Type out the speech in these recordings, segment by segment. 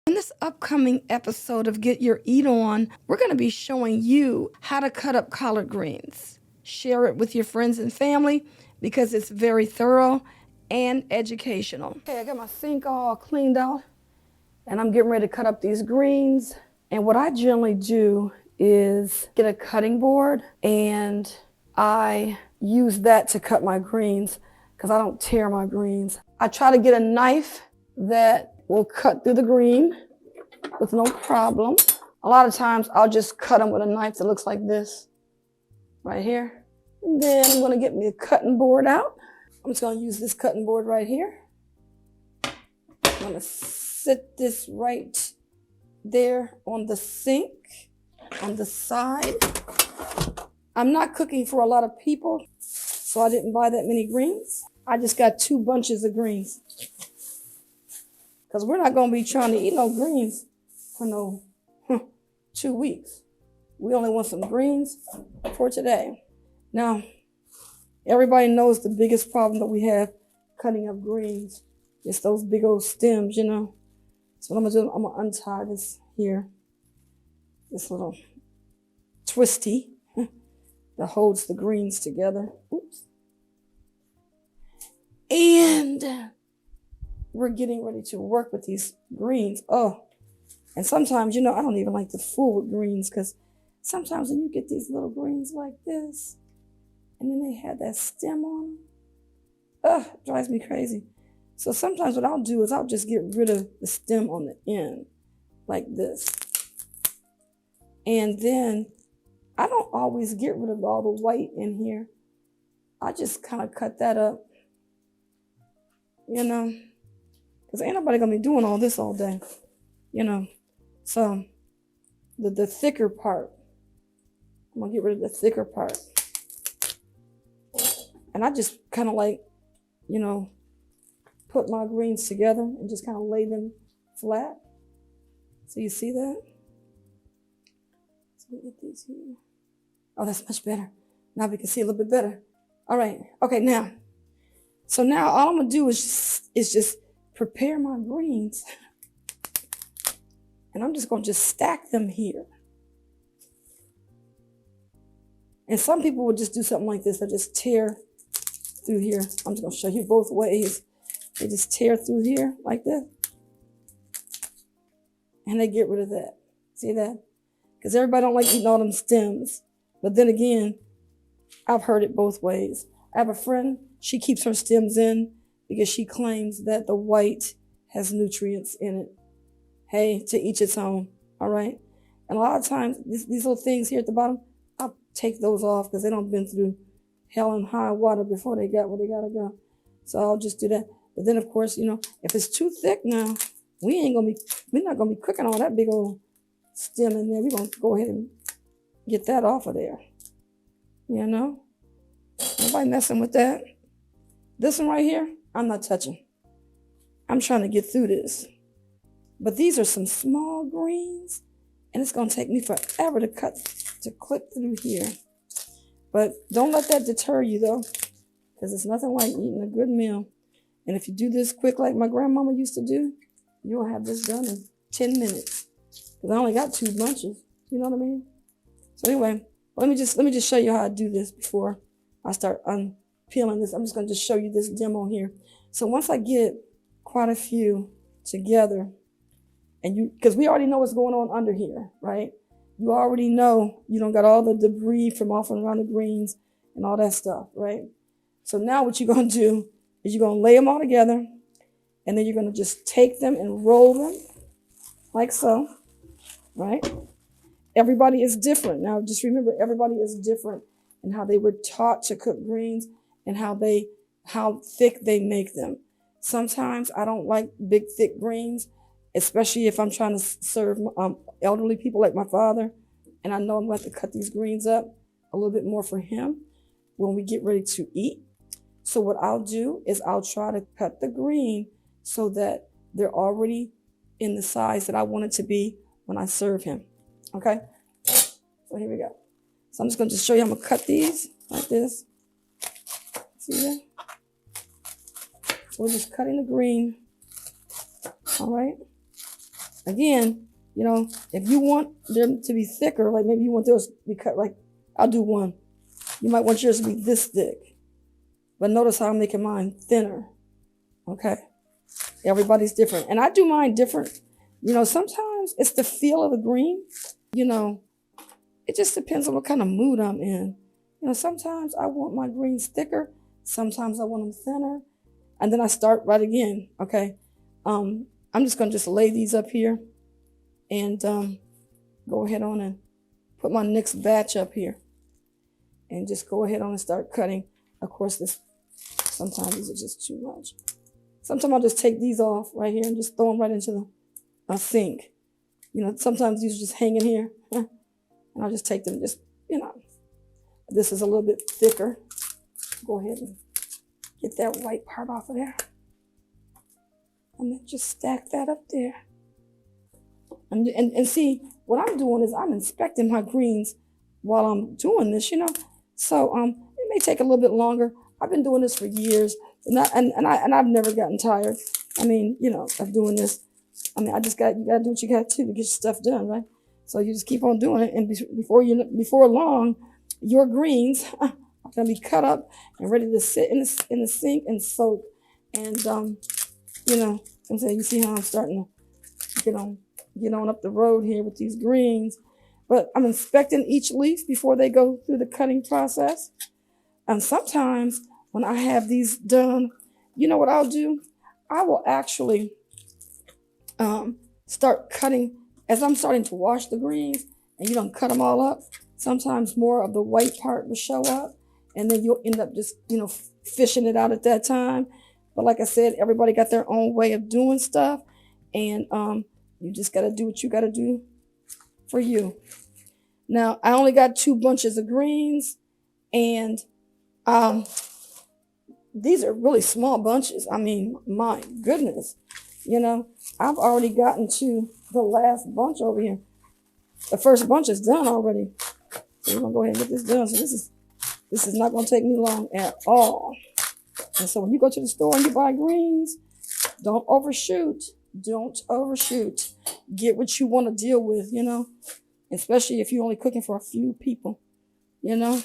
In this upcoming episode of Get Your Eat On, we're going to be showing you how to cut up collard greens. Share it with your friends and family because it's very thorough and educational. Okay, I got my sink all cleaned out and I'm getting ready to cut up these greens. And what I generally do is get a cutting board and I use that to cut my greens because I don't tear my greens. I try to get a knife that will cut through the green with no problem. A lot of times I'll just cut them with a knife that looks like this right here. And then I'm going to get me a cutting board out. I'm just going to use this cutting board right here. I'm going to sit this right there on the sink on the side. I'm not cooking for a lot of people, so I didn't buy that many greens. I just got 2 bunches of greens because we're not going to be trying to eat no greens for no 2 weeks. We only want some greens for today. Now, everybody knows the biggest problem that we have cutting up greens is those big old stems, you know. So what I'm gonna do, I'm gonna untie this here, this little twisty that holds the greens together. Oops. And we're getting ready to work with these greens. Oh, and sometimes, you know, I don't even like to fool with greens because sometimes when you get these little greens like this, and then they have that stem on them, it drives me crazy. So sometimes what I'll do is I'll just get rid of the stem on the end, like this. And then I don't always get rid of all the white in here. I just kind of cut that up, you know, because ain't nobody gonna be doing all this all day, you know. So the thicker part, I'm gonna get rid of the thicker part. And I just kind of like, you know, put my greens together and just kind of lay them flat. So you see that? So we get these here. Oh, that's much better. Now we can see a little bit better. All right. Okay, now. So now all I'm gonna do is just prepare my greens. And I'm just gonna just stack them here. And some people would just do something like this. They just tear through here. I'm just gonna show you both ways. They just tear through here like this. And they get rid of that. See that? Because everybody don't like eating all them stems. But then again, I've heard it both ways. I have a friend, she keeps her stems in because she claims that the white has nutrients in it. Hey, to each its own, all right? And a lot of times, these little things here at the bottom, I'll take those off because they don't been through hell and high water before they got where they gotta go. So I'll just do that. But then, of course, you know, if it's too thick now, we're not gonna be cooking all that big old stem in there. We're gonna go ahead and get that off of there. You know? Nobody messing with that. This one right here, I'm not touching. I'm trying to get through this. But these are some small greens, and it's gonna take me forever to clip through here. But don't let that deter you though, because it's nothing like eating a good meal. And if you do this quick like my grandmama used to do, you'll have this done in 10 minutes. Because I only got 2 bunches. You know what I mean? So anyway, let me just show you how I do this before I start unpeeling this. I'm just gonna just show you this demo here. So once I get quite a few together, and because we already know what's going on under here, right? You already know you don't got all the debris from off and around the greens and all that stuff, right? So now what you're gonna do is you're gonna lay them all together, and then you're gonna just take them and roll them like so, right? Everybody is different. Now just remember, everybody is different in how they were taught to cook greens and how thick they make them. Sometimes I don't like big, thick greens, especially if I'm trying to serve elderly people like my father, and I know I'm going to have to cut these greens up a little bit more for him when we get ready to eat. So what I'll do is I'll try to cut the green so that they're already in the size that I want it to be when I serve him, okay? So here we go. So I'm just going to show you, I'm going to cut these like this. See that? So we're just cutting the green, all right? again, you know, if you want them to be thicker, like maybe you want those to be cut, like I'll do one. You might want yours to be this thick. But notice how I'm making mine thinner. Okay. Everybody's different. And I do mine different. You know, sometimes it's the feel of the green. You know, it just depends on what kind of mood I'm in. You know, sometimes I want my greens thicker. Sometimes I want them thinner. And then I start right again. Okay. I'm just going to just lay these up here and go ahead on and put my next batch up here. And just go ahead on and start cutting. Of course, sometimes these are just too much. Sometimes I'll just take these off right here and just throw them right into the sink. You know, sometimes these are just hanging here. And I'll just take them, just, you know. This is a little bit thicker. Go ahead and get that white part off of there. And then just stack that up there. And see, what I'm doing is I'm inspecting my greens while I'm doing this, you know. So it may take a little bit longer. I've been doing this for years, and I've never gotten tired. I mean, you know, of doing this. I mean, you gotta do what you got to get your stuff done, right? So you just keep on doing it, and before long, your greens are gonna be cut up and ready to sit in the sink and soak. And you know, I'm saying, you see how I'm starting to get on up the road here with these greens. But I'm inspecting each leaf before they go through the cutting process. And sometimes when I have these done, you know what I'll do? I will actually start cutting as I'm starting to wash the greens, and you don't cut them all up. Sometimes more of the white part will show up, and then you'll end up just, you know, fishing it out at that time. But like I said, everybody got their own way of doing stuff, and you just got to do what you got to do for you. Now, I only got 2 bunches of greens, and these are really small bunches. I mean, my goodness, you know, I've already gotten to the last bunch over here. The first bunch is done already. So we're gonna go ahead and get this done. So this is not gonna take me long at all. And so when you go to the store and you buy greens, don't overshoot. Don't overshoot. Get what you want to deal with, you know, especially if you're only cooking for a few people, you know.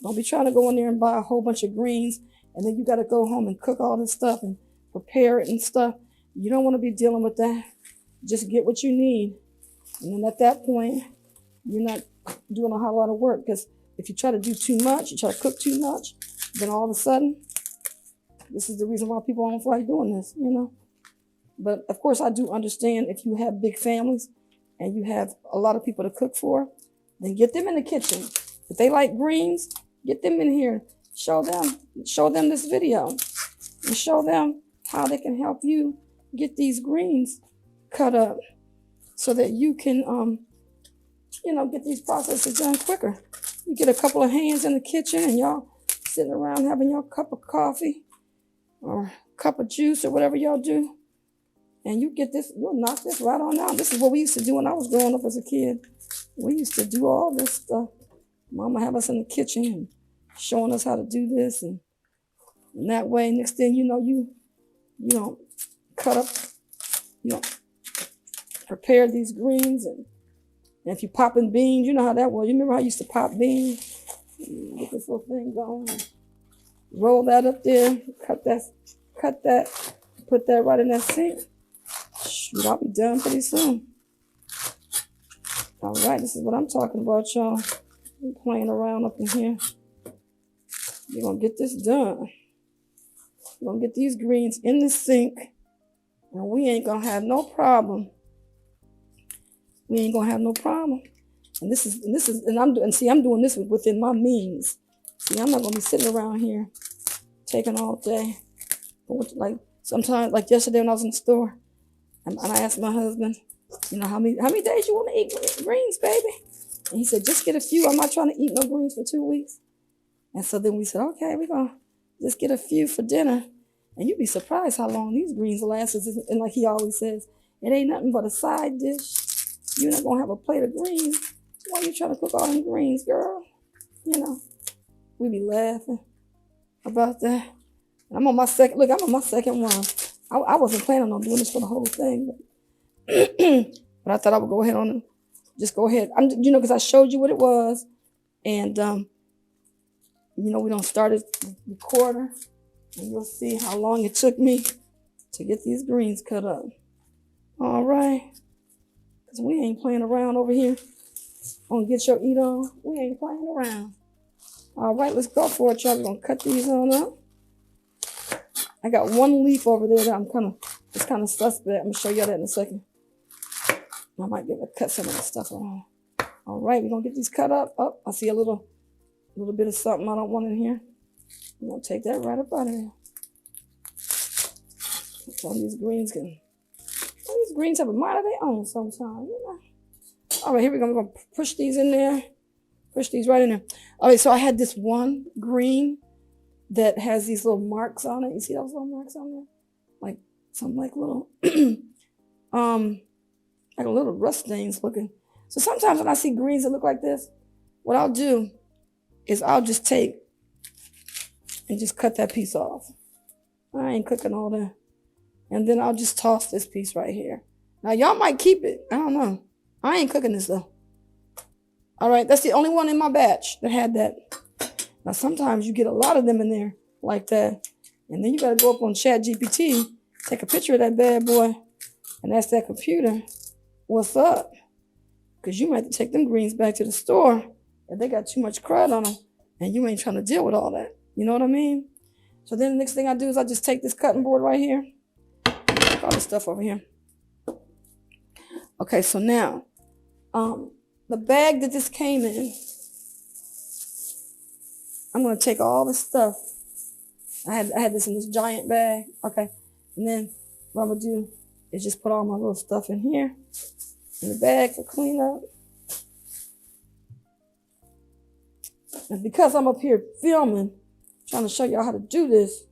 Don't be trying to go in there and buy a whole bunch of greens, and then you got to go home and cook all this stuff and prepare it and stuff. You don't want to be dealing with that. Just get what you need. And then at that point, you're not doing a whole lot of work, because if you try to do too much, you try to cook too much, then all of a sudden, this is the reason why people don't like doing this, you know. But of course, I do understand if you have big families and you have a lot of people to cook for, then get them in the kitchen. If they like greens, get them in here. Show them this video, and show them how they can help you get these greens cut up so that you can, you know, get these processes done quicker. You get a couple of hands in the kitchen and y'all sitting around having your cup of coffee or cup of juice or whatever y'all do. And you get this, you'll knock this right on out. This is what we used to do when I was growing up as a kid. We used to do all this stuff. Mama have us in the kitchen and showing us how to do this. And that way, next thing you know, you know, cut up, you know, prepare these greens. And if you popping beans, you know how that was. You remember how I used to pop beans? Get this little thing going. Roll that up there, cut that, put that right in that sink. Shoot, I'll be done pretty soon. All right, this is what I'm talking about, y'all. I'm playing around up in here. We're gonna get this done. We're gonna get these greens in the sink, and we ain't gonna have no problem. We ain't gonna have no problem. And I'm doing this within my means. See, I'm not gonna be sitting around here taking all day. Like sometimes, like yesterday when I was in the store, and I asked my husband, you know, how many days you want to eat greens, baby? And he said, just get a few. I'm not trying to eat no greens for 2 weeks. And so then we said, okay, we're going to just get a few for dinner. And you'd be surprised how long these greens last. And like he always says, it ain't nothing but a side dish. You're not going to have a plate of greens. Why are you trying to cook all them greens, girl? You know, we be laughing about that. And I'm on my second one. I wasn't planning on doing this for the whole thing, but But I thought I would go ahead on and just go ahead. Because I showed you what it was. And, we don't start it recording. And you'll see how long it took me to get these greens cut up. All right. Because we ain't playing around over here on Get Your Eat On. We ain't playing around. All right, let's go for it, y'all. We're going to cut these on up. I got one leaf over there that it's kind of suspect. I'm going to show y'all that in a second. I might be able to cut some of this stuff on. All right, we're going to get these cut up. Oh, I see a little bit of something I don't want in here. I'm going to take that right up out of there. Some of these greens have a mind of their own sometimes. All right, here we go. We're going to push these in there. Push these right in there. All right, so I had this one green that has these little marks on it. You see those little marks on there? Like some little, like a little rust stains looking. So sometimes when I see greens that look like this, what I'll do is I'll just take and just cut that piece off. I ain't cooking all that. And then I'll just toss this piece right here. Now y'all might keep it. I don't know. I ain't cooking this though. All right, that's the only one in my batch that had that. Now sometimes you get a lot of them in there like that. And then you gotta go up on ChatGPT, take a picture of that bad boy, and ask that computer, what's up? Because you might have to take them greens back to the store if they got too much crud on them and you ain't trying to deal with all that. You know what I mean? So then the next thing I do is I just take this cutting board right here, take all this stuff over here. Okay, so now, the bag that this came in, I'm gonna take all this stuff. I had this in this giant bag, okay? And then what I'm gonna do is just put all my little stuff in here, in the bag for cleanup. And because I'm up here filming, trying to show y'all how to do this,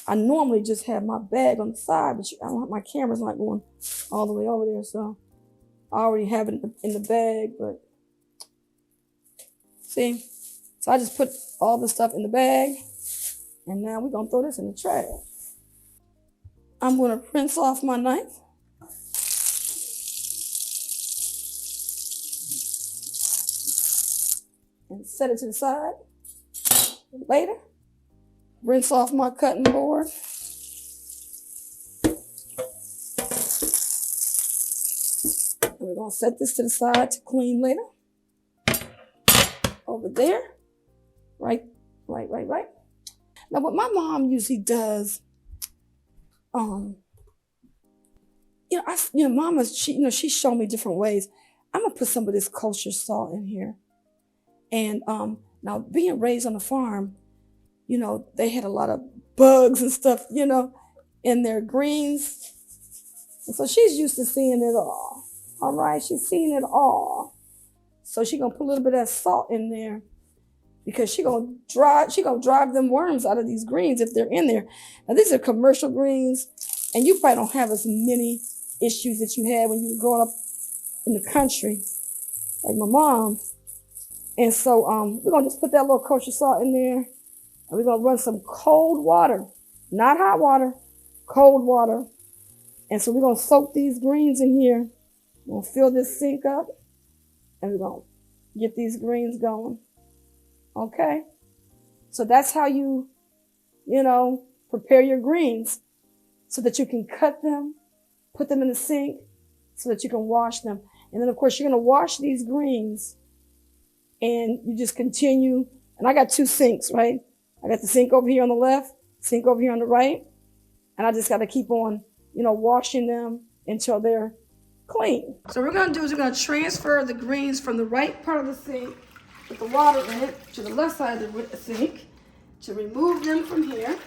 I normally just have my bag on the side, but my camera's not going all the way over there, so I already have it in the bag, but see? So I just put all the stuff in the bag, and now we're gonna throw this in the trash. I'm gonna rinse off my knife. And set it to the side. Later, rinse off my cutting board. And we're gonna set this to the side to clean later. Over there, right. Now what my mom usually does, Mama, she showed me different ways. I'm gonna put some of this kosher salt in here. And now being raised on a farm, they had a lot of bugs and stuff, in their greens. And so she's used to seeing it all. All right, she's seen it all. So she's gonna put a little bit of that salt in there because she's gonna drive them worms out of these greens if they're in there. Now these are commercial greens, and you probably don't have as many issues that you had when you were growing up in the country, like my mom. And so we're gonna just put that little kosher salt in there, and we're gonna run some cold water, not hot water, cold water. And so we're gonna soak these greens in here. We're gonna fill this sink up, and we're gonna get these greens going. Okay? So that's how you prepare your greens so that you can cut them, put them in the sink so that you can wash them. And then of course you're gonna wash these greens and you just continue. And I got two sinks, right? I got the sink over here on the left, sink over here on the right. And I just got to keep on, washing them until they're clean. So what we're going to do is we're going to transfer the greens from the right part of the sink with the water in it to the left side of the sink to remove them from here.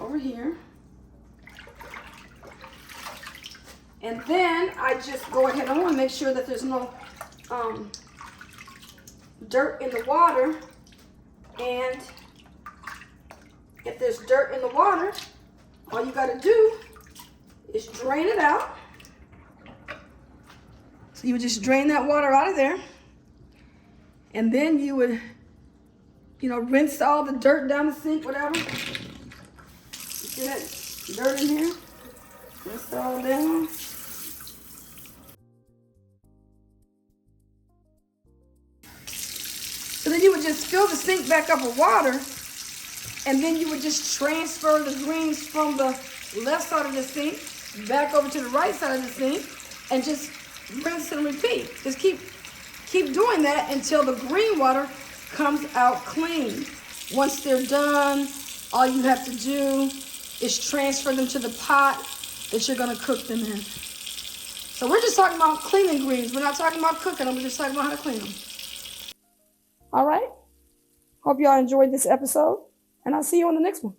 Over here. And then I just go ahead, I want to make sure that there's no dirt in the water. And if there's dirt in the water, all you got to do is drain it out. So you would just drain that water out of there. And then you would, rinse all the dirt down the sink, whatever. You see that? dirt in here. Rinse it all down. So then you would just fill the sink back up with water, and then you would just transfer the greens from the left side of the sink back over to the right side of the sink, and just rinse and repeat. Just keep doing that until the green water comes out clean. Once they're done, all you have to do is transfer them to the pot that you're gonna cook them in. So we're just talking about cleaning greens. We're not talking about cooking them. We're just talking about how to clean them. All right. Hope y'all enjoyed this episode, and I'll see you on the next one.